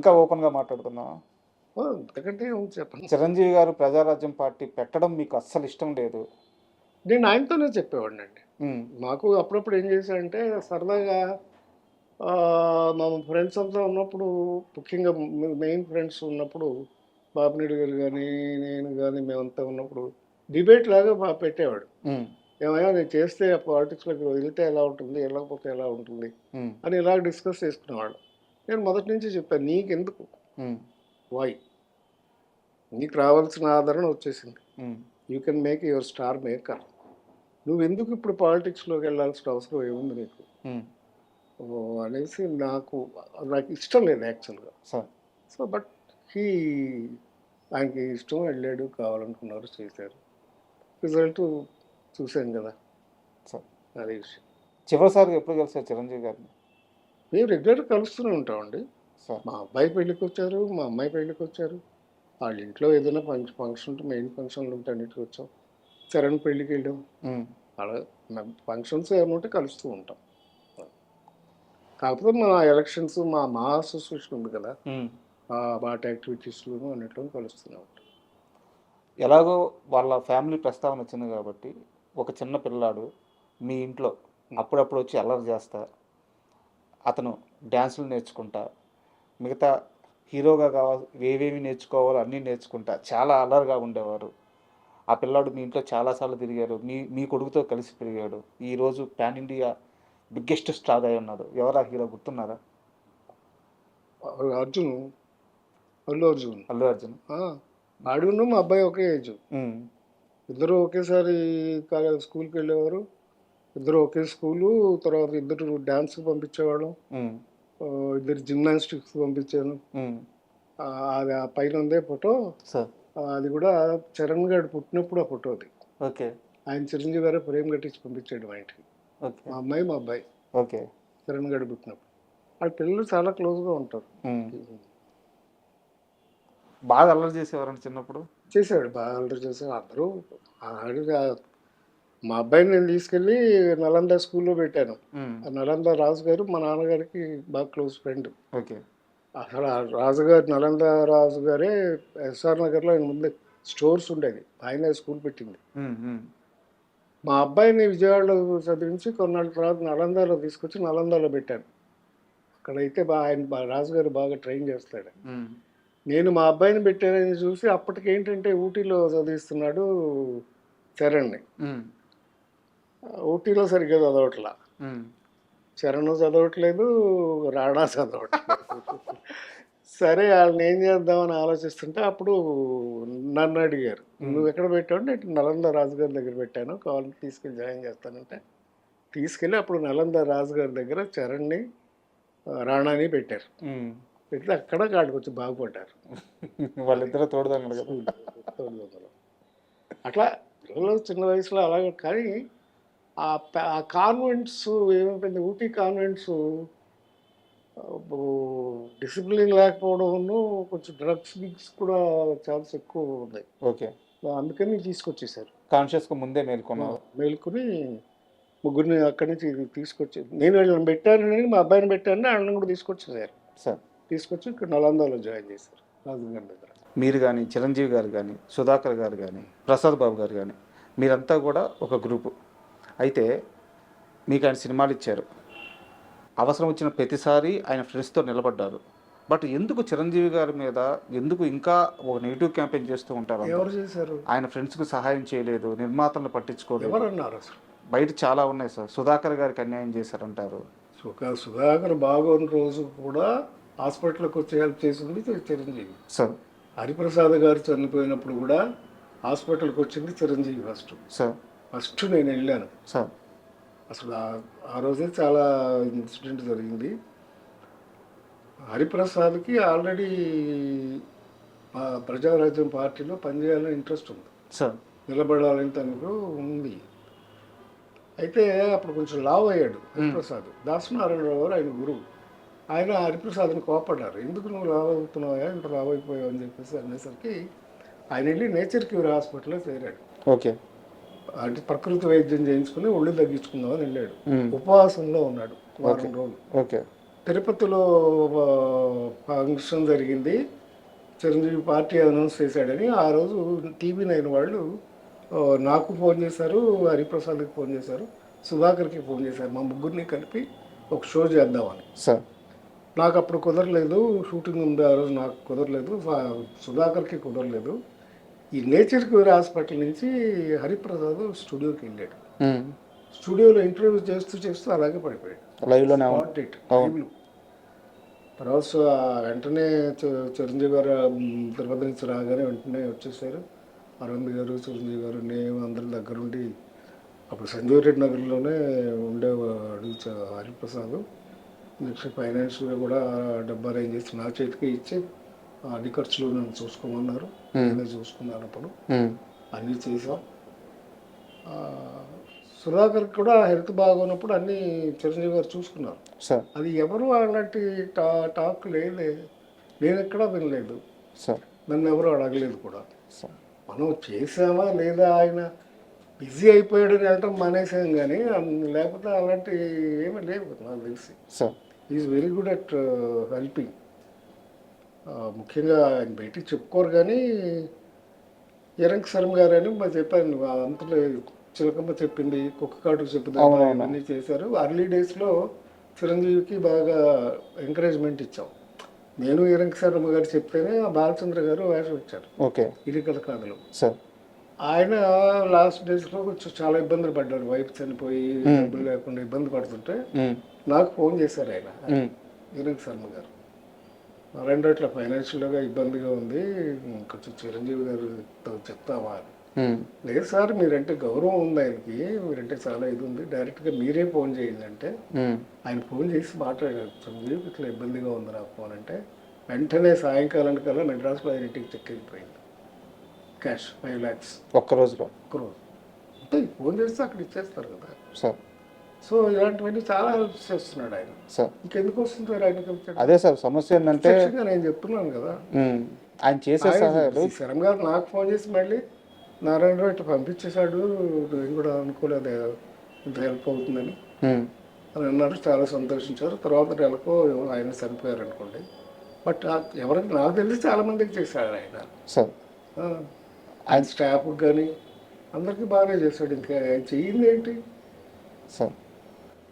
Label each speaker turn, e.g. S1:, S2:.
S1: ఇంకా ఓపెన్గా మాట్లాడుతున్నావా?
S2: ఎందుకంటే చెప్పండి.
S1: చిరంజీవి గారు ప్రజారాజ్యం పార్టీ పెట్టడం మీకు అస్సలు ఇష్టం లేదు.
S2: నేను ఆయనతోనే చెప్పేవాడిని అండి.
S1: ఉమ్,
S2: మాకు అప్పుడప్పుడు ఏం చేశానంటే సరదాగా మా ఫ్రెండ్స్ అంతా ఉన్నప్పుడు, ముఖ్యంగా మెయిన్ ఫ్రెండ్స్ ఉన్నప్పుడు, బాపినేడు గారు కానీ నేను కానీ మేమంతా ఉన్నప్పుడు డిబేట్ లాగా పెట్టేవాడు.
S1: ఉమ్,
S2: ఏమైనా నేను చేస్తే పాలిటిక్స్లోకి వెళ్తే ఎలా ఉంటుంది, వెళ్ళకపోతే ఎలా ఉంటుంది
S1: ఉమ్,
S2: అని ఇలా డిస్కస్ చేసుకునేవాడు. నేను మొదటి నుంచి చెప్పాను, నీకెందుకు,
S1: ఉమ్,
S2: వై, నీకు రావాల్సిన ఆదరణ వచ్చేసింది,
S1: um,
S2: you can make your star maker, నువ్వెందుకు ఇప్పుడు పాలిటిక్స్లోకి వెళ్ళాల్సిన అవసరం ఏముంది నీకు
S1: ఉమ్,
S2: అనేసి నాకు నాకు ఇష్టం లేదు యాక్చువల్గా.
S1: సార్
S2: సో బట్ హీ ఆయనకి ఇష్టం, వెళ్ళాడు, కావాలనుకున్నారు, చేశారు, రిజల్ట్ చూశాను కదా,
S1: సార్
S2: అదే విషయం.
S1: చివరిసారిగా ఎప్పుడు కలిసారు చిరంజీవి గారిని?
S2: మేము రెగ్యులర్గా కలుస్తూనే ఉంటామండి.
S1: సార్
S2: మా అబ్బాయి పెళ్ళికి వచ్చారు, మా అమ్మాయి పెళ్ళికి వచ్చారు, వాళ్ళ ఇంట్లో ఏదైనా ఫంక్షన్ ఉంటే, మెయిన్ ఫంక్షన్లు ఉంటే అన్నిటికీ వచ్చాం, చరణ్ పెళ్ళికి వెళ్ళాం,
S1: ఉమ్,
S2: అలా ఫంక్షన్స్ ఏమంటే కలుస్తూ ఉంటాం. కాకపోతే మా ఎలక్షన్స్, మా అసోసియేషన్ ఉంది కదా,
S1: ఉమ్.
S2: వాటి యాక్టివిటీస్లోనూ అన్నిట్లో కలుస్తూనే ఉంటాం.
S1: ఎలాగో వాళ్ళ ఫ్యామిలీ ప్రస్తావన వచ్చింది కాబట్టి, ఒక చిన్న పిల్లాడు మీ ఇంట్లో అప్పుడప్పుడు వచ్చి అల్లరి చేస్తా, అతను డ్యాన్సులు నేర్చుకుంటా, మిగతా హీరోగా కావాలి ఏవేవి నేర్చుకోవాలో అన్నీ నేర్చుకుంటా చాలా అల్లరిగా ఉండేవారు. ఆ పిల్లాడు మీ ఇంట్లో చాలాసార్లు తిరిగారు, మీ కొడుకుతో కలిసి పెరిగాడు. ఈరోజు పాన్ ఇండియా బిగ్గెస్ట్ స్టార్ అయి ఉన్నాడు. ఎవరా హీరో గుర్తున్నారా?
S2: అర్జున్, అల్లు అర్జున్.
S1: అల్లు అర్జున్.
S2: ఆడును మా అబ్బాయి ఒకే ఏజ్,
S1: ఉమ్,
S2: ఇద్దరు ఒకేసారి స్కూల్కి వెళ్ళేవారు, ఇద్దరు ఒకే స్కూలు. తర్వాత ఇద్దరు డ్యాన్స్కి పంపించేవాళ్ళం,
S1: ఉమ్,
S2: ఇద్దరు జిమ్నాస్టిక్స్ పంపించాను.
S1: ఉమ్.
S2: అది ఆ పైన ఉందే ఫోటో,
S1: సార్
S2: అది కూడా చరణ్ గారు పుట్టినప్పుడు ఆ ఫోటో అది.
S1: ఓకే
S2: ఆయన చిరంజీవి గారే ఫ్రేమ్ కట్టించి పంపించాడు మా ఇంటికి,
S1: ఓకే
S2: మా అమ్మాయి మా అబ్బాయి
S1: ఓకే.
S2: చరణ్ గారు పుట్టినప్పుడు. వాళ్ళ పిల్లలు చాలా క్లోజ్గా ఉంటారు.
S1: ఉమ్. బాగా అల్లరి చేసేవారండి చిన్నప్పుడు?
S2: చేసాడు, బాగా అల్లరి చేసాడు. అందరూ ఆడిగా మా అబ్బాయిని నేను తీసుకెళ్ళి నలంద స్కూల్లో పెట్టాను.
S1: ఉమ్,
S2: ఆ నలంద రాజు గారు మా నాన్నగారికి బాగా క్లోజ్ ఫ్రెండ్.
S1: ఓకే
S2: అసలు ఆ రాజుగారు, నలంద రాజు గారే ఎస్ఆర్ నగర్లో ఆయన ముందే స్టోర్స్ ఉండేది, ఆయన స్కూల్ పెట్టింది.
S1: ఉమ్, ఉమ్,
S2: మా అబ్బాయిని విజయవాడలో చదివించి కొన్నాళ్ళ తర్వాత నలందలో తీసుకొచ్చి నలందలో పెట్టాను. అక్కడైతే ఆయన రాజుగారు బాగా ట్రైన్ చేస్తాడు.
S1: ఉమ్,
S2: నేను మా అబ్బాయిని పెట్టానని చూసి అప్పటికేంటంటే ఊటీలో చదివిస్తున్నాడు చరణ్ని.
S1: ఉమ్,
S2: ఊటీలో సరిగ్గా చదవట్లా,
S1: ఉమ్,
S2: చరణ్ చదవట్లేదు, రాణా చదవట్లేదు. సరే వాళ్ళని ఏం చేద్దామని ఆలోచిస్తుంటే అప్పుడు నన్ను అడిగారు, నువ్వు ఎక్కడ పెట్టావు? నేను నలంద రాజుగారి దగ్గర పెట్టాను, కావాలంటే తీసుకెళ్ళి జాయిన్ చేస్తానంటే తీసుకెళ్ళి అప్పుడు నలంద రాజుగారి దగ్గర చరణ్ని రాణాని పెట్టారు.
S1: ఉమ్.
S2: పెడితే అక్కడ కాడికి వచ్చి బాగుపడ్డారు
S1: వాళ్ళిద్దరూ తోడుదంగలు కదా.
S2: తోడుదొంగలు. అట్లా పిల్లలు చిన్న వయసులో అలాగే. కానీ ఆ కాన్వెంట్స్ ఏమైపోయింది, ఊటీ కాన్వెంట్స్ డిసిప్లిన్ లేకపోవడం, కొంచెం డ్రగ్స్ గిగ్స్ కూడా ఛాన్స్ ఎక్కువ ఉన్నాయి.
S1: ఓకే.
S2: అందుకని తీసుకొచ్చేసారు.
S1: కాన్షియస్గా ముందే మేల్కొన్నారు.
S2: మేలుకుని ముగ్గురిని అక్కడి నుంచి తీసుకొచ్చి, నేను వీళ్ళని పెట్టానని, మా అబ్బాయిని పెట్టానని వాళ్ళని కూడా తీసుకొచ్చేసారు.
S1: సార్
S2: తీసుకొచ్చి ఇక్కడ నలందాలో జాయిన్ చేశారు రాజుగారి దగ్గర.
S1: మీరు కానీ, చిరంజీవి గారు కానీ, సుధాకర్ గారు కానీ, ప్రసాద్ బాబు గారు కానీ, మీరంతా కూడా ఒక గ్రూపు. అయితే మీకు ఆయన సినిమాలు ఇచ్చారు, అవసరం వచ్చిన ప్రతిసారి ఆయన ఫ్రెండ్స్తో నిలబడ్డారు. బట్ ఎందుకు చిరంజీవి గారి మీద ఎందుకు ఇంకా ఒక నెగిటివ్ క్యాంపెయిన్ చేస్తూ ఉంటారు?
S2: ఎవరు చేశారు?
S1: ఆయన ఫ్రెండ్స్కి సహాయం చేయలేదు, నిర్మాతలను పట్టించుకోలేదు.
S2: ఎవరన్నారు అసలు?
S1: బయట చాలా ఉన్నాయి సార్. సుధాకర్ గారికి అన్యాయం చేశారంటారు.
S2: సుధాకర్ బాగోని రోజు కూడా హాస్పిటల్కి వచ్చి హెల్ప్ చేసింది చిరంజీవి
S1: సార్.
S2: హరిప్రసాద్ గారు చనిపోయినప్పుడు కూడా హాస్పిటల్కి వచ్చింది చిరంజీవి
S1: సార్.
S2: ఫస్ట్ నేను వెళ్ళాను
S1: సార్.
S2: అసలు ఆ రోజే చాలా ఇన్సిడెంట్ జరిగింది. హరిప్రసాద్కి ఆల్రెడీ ప్రజారాజ్యం పార్టీలో పనిచేయాలని ఇంట్రెస్ట్ ఉంది
S1: సార్,
S2: నిలబడాలని తనకు ఉంది. అయితే అప్పుడు కొంచెం లావ్ అయ్యాడు హరిప్రసాద్. దాసనారాయణరావు గారు ఆయన గురువు, ఆయన హరిప్రసాద్ని కోపడ్డారు, ఎందుకు నువ్వు లావ్ అవుతున్నావా, ఇంత లావ్ అయిపోయావు అని చెప్పేసి అనేసరికి ఆయన వెళ్ళి నేచర్ క్యూర్ హాస్పిటల్లో చేరాడు.
S1: ఓకే.
S2: అంటే ప్రకృతి వైద్యం చేయించుకుని ఒళ్ళు తగ్గించుకుందామని వెళ్ళాడు. ఉపవాసంలో ఉన్నాడు వారం రోజులు.
S1: ఓకే.
S2: తిరుపతిలో ఫంక్షన్ జరిగింది. చిరంజీవి పార్టీ అనౌన్స్ చేశాడని ఆ రోజు TV9 వాళ్ళు నాకు ఫోన్ చేశారు, హరిప్రసాద్కి ఫోన్ చేశారు, సుధాకర్కి ఫోన్ చేశారు. మా ముగ్గురిని కలిపి ఒక షో చేద్దామని.
S1: సార్.
S2: నాకు అప్పుడు కుదరలేదు, షూటింగ్ ఉంది ఆ రోజు, నాకు కుదరలేదు, సుధాకర్కి కుదరలేదు. ఈ నేచర్ క్యూర్ హాస్పిటల్ నుంచి హరిప్రసాద్ స్టూడియోకి వెళ్ళాడు. స్టూడియోలో ఇంటర్వ్యూ చేస్తూ చేస్తూ అలాగే పడిపోయాడు.
S1: లైవ్లోనే
S2: Spot it, live లో. తర్వాత వెంటనే చిరంజీవి గారు తిరుపతి నుంచి రాగానే వెంటనే వచ్చేసారు. అరవింద్ గారు, చిరంజీవి గారు, నేను అందరి దగ్గరుండి, అప్పుడు సంజీవ్ రెడ్డి నగర్లోనే ఉండేవాడు హరిప్రసాద్. నెక్స్ట్ ఫైనాన్షియల్గా కూడా డబ్బు అరేంజ్ చేసి నా చేతికి ఇచ్చి అన్ని ఖర్చులు నన్ను చూసుకోమన్నారు. నేనే చూసుకున్నాను. అప్పుడు అన్నీ చేసాం. సుధాకర్ కూడా హెల్త్ బాగున్నప్పుడు అన్నీ చిరంజీవి గారు చూసుకున్నారు.
S1: సార్.
S2: అది ఎవరు అలాంటి టాక్ లేదు, నేను ఎక్కడా వినలేదు.
S1: సార్.
S2: నన్ను ఎవరు అడగలేదు కూడా.
S1: సార్.
S2: మనం చేసామా లేదా, ఆయన బిజీ అయిపోయాడని వెళ్ళటం మానేసాం, కానీ లేకపోతే అలాంటి ఏమీ లేవు నాకు తెలిసి.
S1: Sir.
S2: Is very good at helping. ముఖ్యంగా ఆయన బయటికి చెప్పుకోరు, కానీ ఎరంక్ శర్మ గారు అని మరి చెప్పాను, అంతలో చిలకమ్మ చెప్పింది, కుక్క కాటుకు చెప్పింది, అవన్నీ చేశారు. అర్లీ డేస్లో చిరంజీవికి బాగా ఎంకరేజ్మెంట్ ఇచ్చాం. నేను ఎరంక్ శర్మ గారు చెప్తేనే బాలచంద్ర గారు వేషం ఇచ్చారు.
S1: ఓకే.
S2: ఇది కథలు.
S1: సార్.
S2: ఆయన లాస్ట్ డేస్లో కొంచెం చాలా ఇబ్బందులు పడ్డారు. వైఫ్ చనిపోయి డబ్బులు లేకుండా ఇబ్బంది పడుతుంటే నాకు ఫోన్ చేశారు ఆయన, ఎరంక్ శర్మ గారు. నారాయణ ఇట్లా ఫైనాన్షియల్గా ఇబ్బందిగా ఉంది, కొంచెం చిరంజీవి గారు చెప్తావా అని. లేదు సార్, మీరంటే గౌరవం ఉంది ఆయనకి, మీరంటే చాలా ఇది ఉంది, డైరెక్ట్గా మీరే ఫోన్ చేయండి అంటే ఆయన ఫోన్ చేసి మాట్లాడారు. చిరంజీవికి ఇట్లా ఇబ్బందిగా ఉంది నాకు ఫోన్ అంటే, వెంటనే సాయంకాలం కల్లా మెడ్రాస్లో ఆయన ఇంటికి చెక్ అయిపోయింది. క్యాష్ 5 lakhs
S1: ఒక్కరోజులో.
S2: ఒక్కరోజు అంటే ఫోన్ చేస్తే అక్కడ ఇచ్చేస్తారు కదా
S1: సార్.
S2: సో ఇలాంటివన్నీ చాలా హెల్ప్ చేస్తున్నాడు ఆయన.
S1: సార్.
S2: ఇంకెందుకు వస్తుంది సార్ ఆయనకి?
S1: అదే సార్ సమస్య ఏంటంటే
S2: నేను చెప్తున్నాను కదా,
S1: ఆయన చేసే సహాయాలు.
S2: శరం గారు నాకు ఫోన్ చేసి మళ్ళీ నారాయణరావు ఇట్లా పంపించేశాడు, నేను కూడా అనుకోలేదు ఇంత హెల్ప్ అవుతుందని అని అన్నారు. చాలా సంతోషించారు. తర్వాత నెలకు ఆయన చనిపోయారు అనుకోండి. బట్ ఎవరికి నాకు తెలిసి చాలా మందికి చేశాడు ఆయన.
S1: సార్.
S2: ఆయన స్టాఫ్కి కానీ అందరికీ బాగానే చేశాడు. ఇంకా ఆయన చెయ్యింది ఏంటి
S1: సార్?